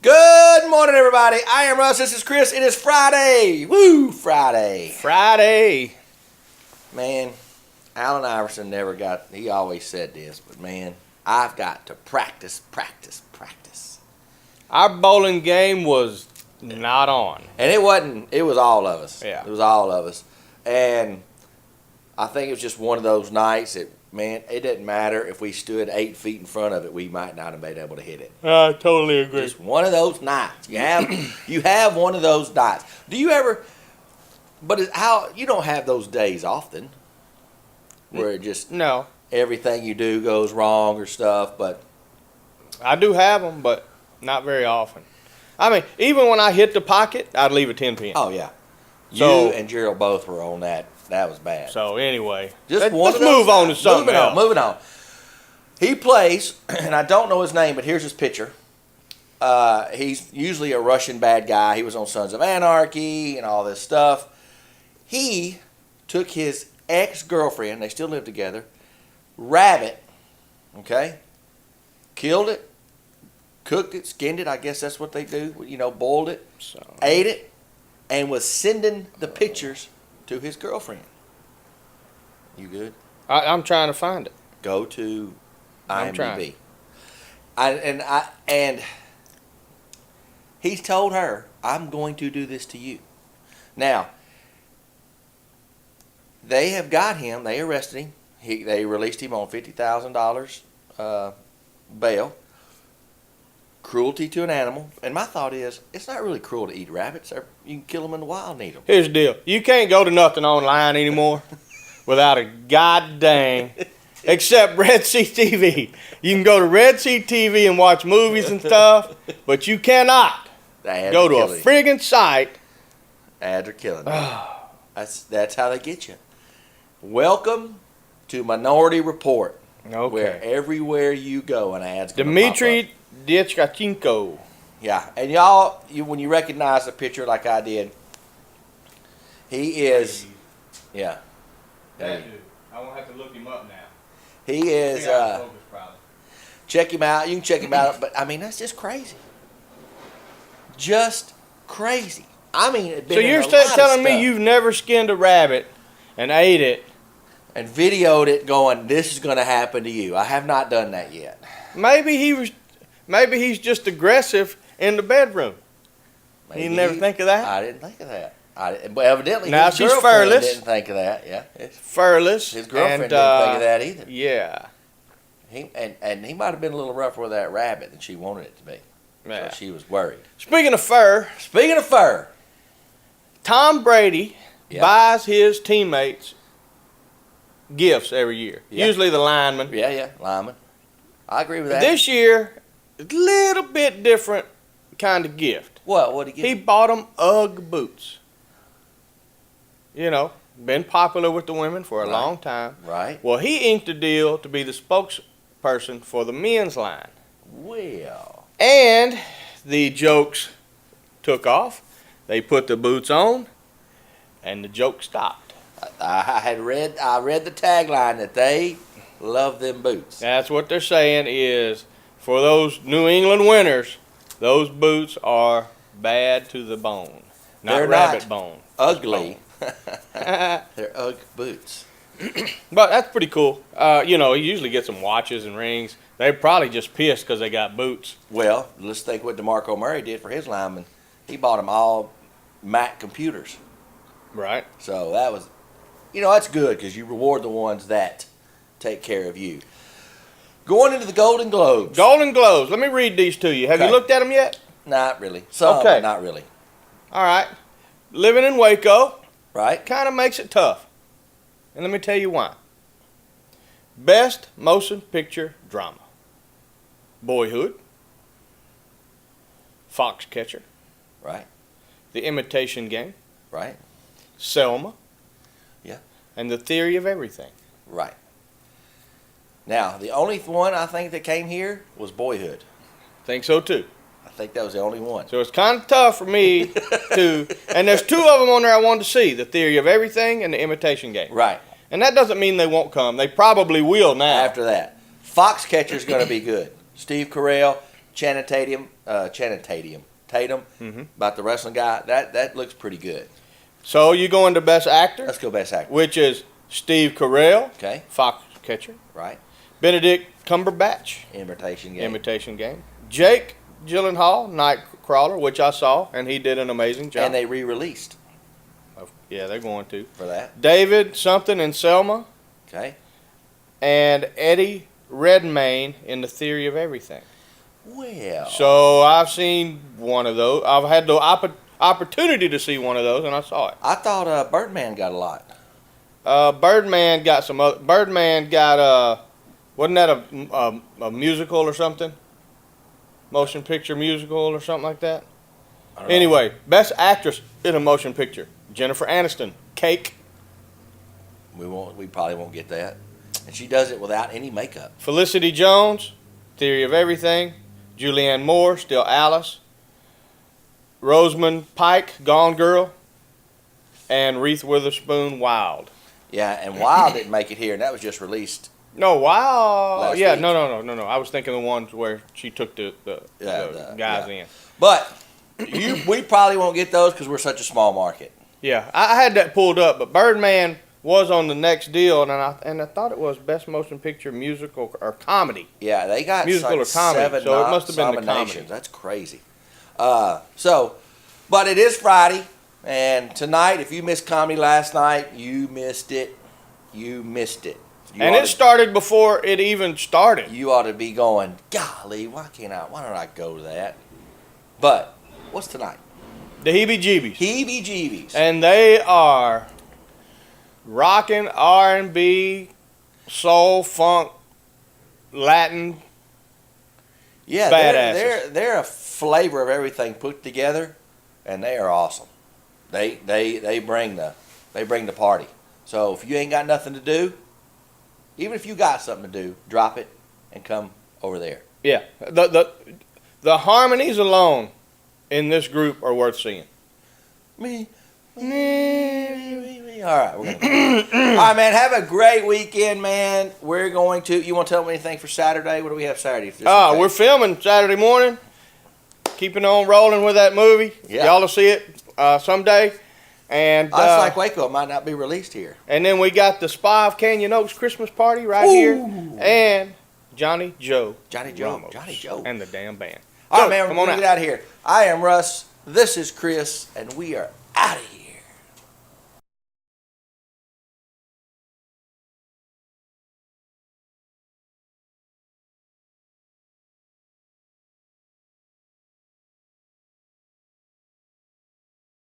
Good morning, everybody. I am Russ. This is Chris. It is Friday. Woo, Friday. Friday. Man, Allen Iverson never got, he always said this, but man, I've got to practice. Our bowling game was not on. And it wasn't, it was all of us. Yeah. It was all of us. And I think it was just one of those nights that, man, it didn't matter if we stood 8 feet in front of it, we might not have been able to hit it. I totally agree. Just one of those nights. You have one of those nights. Do you ever? But you don't have those days often, where it just No. everything you do goes wrong or stuff. But I do have them, but not very often. I mean, even when I hit the pocket, I'd leave a 10 pin. oh yeah, So- you and Gerald both were on that. That was bad. So anyway, Just let's one of those move on to nights. something else. Moving on. He plays, and I don't know his name, but here's his picture. He's usually a Russian bad guy. He was on Sons of Anarchy and all this stuff. He took his ex-girlfriend, they still live together, rabbit, okay, killed it, cooked it, skinned it, I guess that's what they do, boiled it, ate it, and was sending the pictures to his girlfriend. You good? I'm trying to find it. Go to I'm IMDb. And he's told her, I'm going to do this to you. Now, they have got him. They arrested him. They released him on $50,000 bail. Cruelty to an animal. And my thought is, it's not really cruel to eat rabbits. You can kill them in the wild and eat them. Here's the deal. You can't go to nothing online anymore without a goddamn, except Red Sea TV. You can go to Red Sea TV and watch movies and stuff, but you cannot go to a friggin' site. Ads are killing me. That's how they get you. Welcome to Minority Report. Okay. Where everywhere you go, an ad's going to Dmitry Dechkachenko. Yeah, and y'all, when you recognize the picture like I did, he is, yeah. That dude. I won't have to look him up now. He is, check him out. You can check him out, but I mean, that's just crazy. Just crazy. I mean, it's been so you're telling me you've never skinned a rabbit and ate it? And videoed it going, this is going to happen to you. I have not done that yet. Maybe he's just aggressive in the bedroom. Maybe You never think of that? I didn't think of that. But evidently Now his she's girlfriend furless. didn't think of that. Yeah, Furless. his girlfriend and, didn't think of that either. Yeah. He might have been a little rougher with that rabbit than she wanted it to be. Yeah. So she was worried. Speaking of fur, Tom Brady buys his teammates gifts every year. Yeah. Usually the linemen. Yeah, lineman. I agree with that. This year, a little bit different kind of gift. What did he He get? bought them UGG boots. Been popular with the women for a long time. Right. Well, he inked a deal to be the spokesperson for the men's line. Well. And the jokes took off. They put the boots on, and the joke stopped. I read the tagline that they love them boots. That's what they're saying is, for those New England winters, those boots are bad to the bone. They're rabbit not bone. Ugly. They're UGG boots. But that's pretty cool. He usually gets some watches and rings. They're probably just pissed because they got boots. Well, let's think what DeMarco Murray did for his linemen. He bought them all Mac computers. Right. So that was, that's good because you reward the ones that take care of you. Going into the Golden Globes. Golden Globes. Let me read these to you. Have you looked at them yet? Not really. Some, Okay. but not really. All right. Living in Waco Right? kind of makes it tough. And let me tell you why. Best Motion Picture Drama. Boyhood. Foxcatcher. Right. The Imitation Game. Right. Selma. Yeah. And The Theory of Everything. Right. Now, the only one I think that came here was Boyhood. Think so too. I think that was the only one. So it's kind of tough for me to, and there's two of them on there I wanted to see, The Theory of Everything and The Imitation Game. Right. And that doesn't mean they won't come. They probably will now. After that. Foxcatcher's going to be good. Steve Carell, Tatum Mhm. about the wrestling guy. That looks pretty good. So you going to Best Actor, Let's go best actor. which is Steve Carell, Okay, Foxcatcher, right. Benedict Cumberbatch, Imitation Game. Imitation Game, Jake Gyllenhaal, Nightcrawler, which I saw, and he did an amazing job. And they re-released Yeah, they're going to. for that. David something in Selma, Okay. and Eddie Redmayne in The Theory of Everything. Well. So I've seen one of those. I've had the opportunity to see one of those, and I saw it. I thought Birdman got a lot. Birdman got some other. Birdman got wasn't that a musical or something? Motion picture musical or something like that. I don't know. Anyway, Best Actress in a Motion Picture: Jennifer Aniston, Cake. We probably won't get that. And she does it without any makeup. Felicity Jones, Theory of Everything. Julianne Moore, Still Alice. Rosamund Pike, Gone Girl. And Reese Witherspoon, Wild. Yeah, and Wild didn't make it here, and that was just released. No, Wild. Last Yeah, week. no. I was thinking the ones where she took the Yeah, guys yeah. in. But we probably won't get those because we're such a small market. Yeah, I had that pulled up, but Birdman was on the next deal, and I thought it was Best Motion Picture Musical or Comedy. Yeah, they got Musical like or comedy, 7 so it must have been the nominations. comedy. That's crazy. But it is Friday, and tonight, if you missed comedy last night, you missed it. You missed it. And it started before it even started. You ought to be going, golly, why don't I go to that? But what's tonight? The Heebie-Jeebies. Heebie-jeebies. And they are rockin' R&B, soul, funk, Latin. Yeah, badasses. they're a flavor of everything put together, and they are awesome. They bring the party. So if you ain't got nothing to do, even if you got something to do, drop it and come over there. Yeah, the harmonies alone in this group are worth seeing. Me. All right, we're gonna. All right, man. Have a great weekend, man. We're going to. You want to tell me anything for Saturday? What do we have Saturday? We're filming Saturday morning. Keeping on rolling with that movie. Yeah. Y'all will see it someday. And It's like Waco. It might not be released here. and then we got the Spa of Canyon Oaks Christmas party right Ooh. here, and Johnny Joe Ramos Johnny Joe. and the damn band. All So, right, man. come We're on going to out. get out of here. I am Russ. This is Chris, and we are